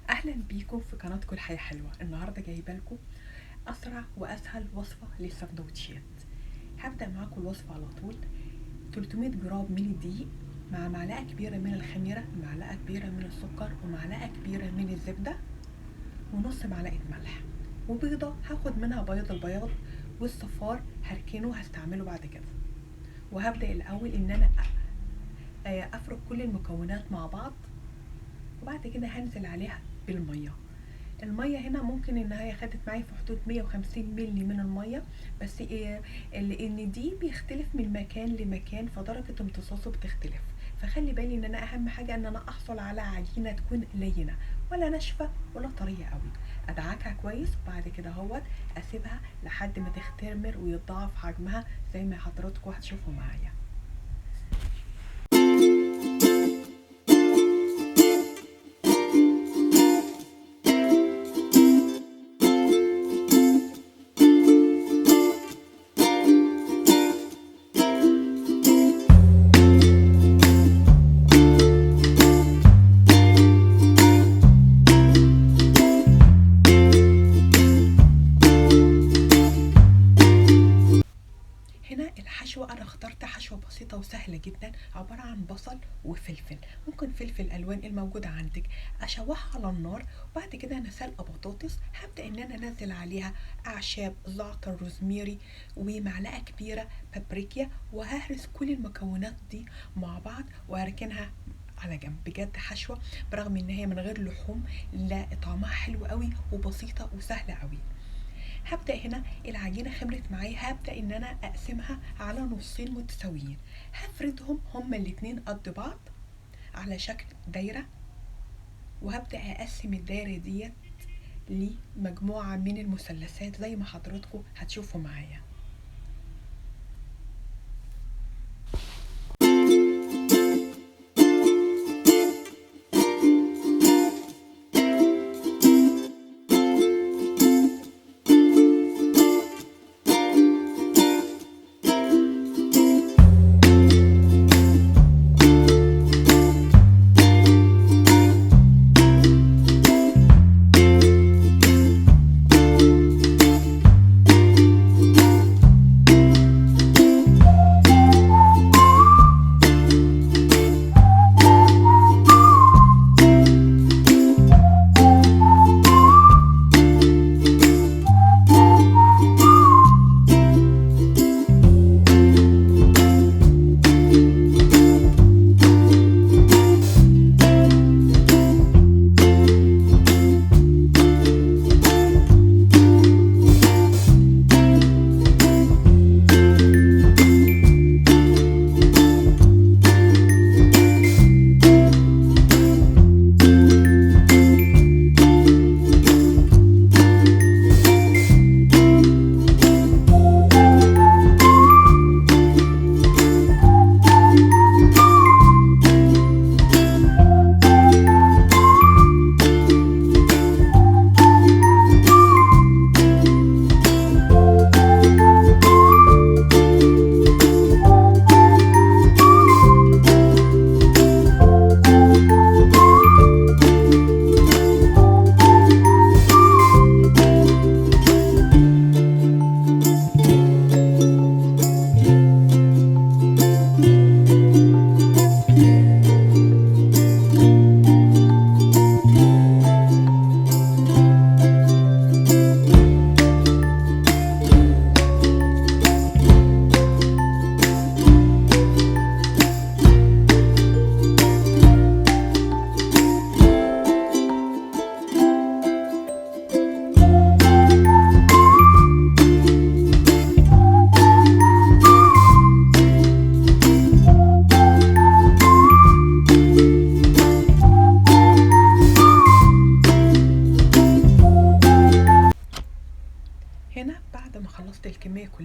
اهلا بيكم في قناتكم الحياة حلوة. النهاردة جايبه لكم اسرع واسهل وصفة للسندوتشات. هبدأ معاكم الوصفة على طول. 300 جرام من الدقيق مع معلقة كبيرة من الخميرة، معلقة كبيرة من السكر، ومعلقة كبيرة من الزبدة، ونص معلقة ملح، وبيضة هاخد منها بياض البياض، والصفار هركنه هستعمله بعد كده. وهبدأ الاول ان انا افرك كل المكونات مع بعض، وبعد كده هنزل عليها بالمية. المية هنا ممكن ان هي خدت معايا في حدود 150 ملي من المية، بس لان دي بيختلف من مكان لمكان، فدرجة امتصاصه بتختلف. فخلي بالي ان انا اهم حاجة ان انا احصل على عجينة تكون لينة، ولا ناشفة ولا طرية قوي. ادعكها كويس، وبعد كده اهوت اسيبها لحد ما تختمر ويتضاعف حجمها زي ما حضراتكم هتشوفوا معايا. هنا الحشوة أنا اخترت حشوة بسيطة وسهلة جدا، عبارة عن بصل وفلفل، ممكن فلفل ألوان الموجودة عندك. أشوحها على النار، وبعد كده أنا سلقة بطاطس هبدأ إن أنا أنزل عليها أعشاب زعتر روزميري ومعلقة كبيرة بابريكا، وههرس كل المكونات دي مع بعض وهركنها على جنب. بجد حشوة برغم ان هي من غير لحوم، لا طعمها حلو قوي وبسيطة وسهلة قوي. هبدأ هنا العجينة خمرت معايا، هبدأ ان انا اقسمها على نصين متساويين، هفردهم هما الاتنين قد بعض على شكل دايرة، وهبدأ اقسم الدايرة ديت لمجموعة من المثلثات زي ما حضراتكم هتشوفوا معايا.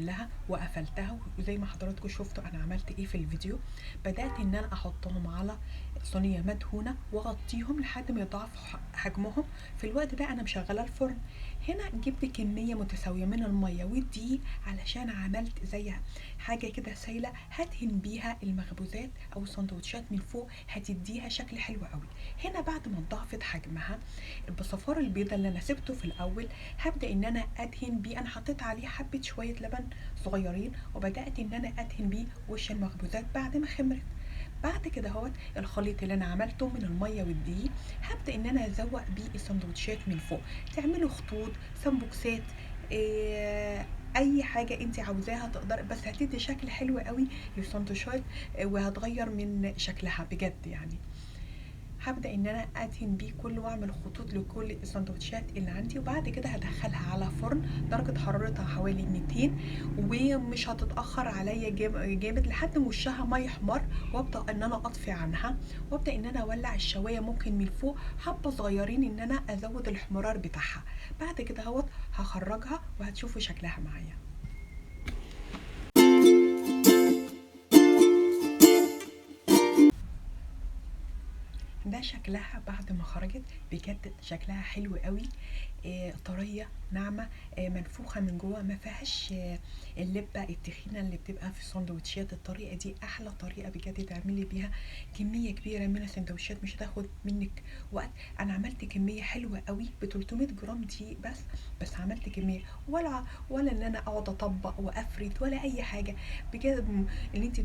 كلها وقفلتها، وزي ما حضراتكم شفتوا انا عملت ايه في الفيديو. بدات ان انا احطهم على صينيه مدهونه واغطيهم لحد ما يضاعف حجمهم. في الوقت ده انا مشغله الفرن. هنا جبت كميه متساويه من الميه والدقيق علشان عملت زي حاجه كده سايله هدهن بيها المخبوزات او السندوتشات من فوق، هتديها شكل حلو قوي. هنا بعد ما ضاعفت حجمها، البصفار البيضه اللي انا سبته في الاول هبدا ان انا ادهن بيه. انا حطيت عليه حبه شويه لبن صغيرين وبدات ان انا ادهن بيه وش المخبوزات بعد ما خمرت. بعد كده اهوت الخليط اللي انا عملته من الميه والدقيق هبدا ان انا ازوق بيه السندوتشات من فوق. تعملوا خطوط، سمبوكسات، إيه، اي حاجه انت عاوزاها تقدر، بس هتدي شكل حلو قوي للسندوتشات، وهتغير من شكلها بجد يعني. هبدا ان انا ادهن بيه كل واعمل خطوط لكل السندوتشات اللي عندي، وبعد كده هدخلها على فرن درجه حرارتها حوالي 200، ومش هتتاخر عليا جامد لحد ما وشها ما يحمر، وابدا ان انا اطفي عنها وابدا ان انا اولع الشوايه ممكن من فوق حبه صغيرين ان انا ازود الاحمرار بتاعها. بعد كده اهوت هخرجها وهتشوفوا شكلها معايا. ده شكلها بعد ما خرجت، بجد شكلها حلو قوي. طريه ناعمه، منفوخه من جوه، ما فيهاش اللبه التخينه اللي بتبقى في السندوتشات. الطريقه دي احلى طريقه بجد تعملي بيها كميه كبيره من السندوتشات، مش هتاخد منك وقت. انا عملت كميه حلوه قوي ب 300 جرام دي بس عملت كميه، ولا ان انا اقعد اطبق وافرد ولا اي حاجه. بجد اللي انت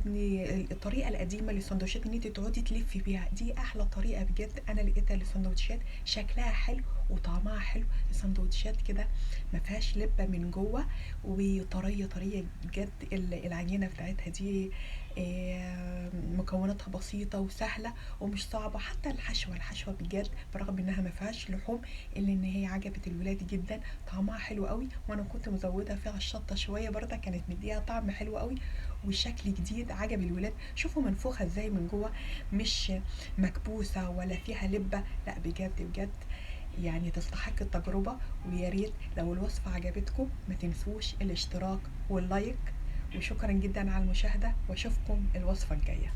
الطريقه القديمه للسندوتشات ان انت تقعدي تلفي بيها، دي احلى طريقه بجد انا لقيتها للسندوتشات. شكلها حلو وطعمها حلو، السندوتشات كده ما فيهاش لبه من جوه، وطريه بجد. العجينه بتاعتها دي مكوناتها بسيطه وسهله ومش صعبه. حتى الحشوه بجد برغم انها ما فيهاش لحوم الا ان هي عجبت الولاد جدا. طعمها حلو قوي، وانا كنت مزوده فيها الشطه شويه برده، كانت مديها طعم حلو قوي وشكل جديد عجب الولاد. شوفوا منفوخه ازاي من جوه، مش مكبوسه ولا فيها لبه، لا بجد يعني تستحق التجربه. ويا ريت لو الوصفه عجبتكم ما تنسوش الاشتراك واللايك، وشكرا جدا على المشاهده، واشوفكم الوصفه الجايه.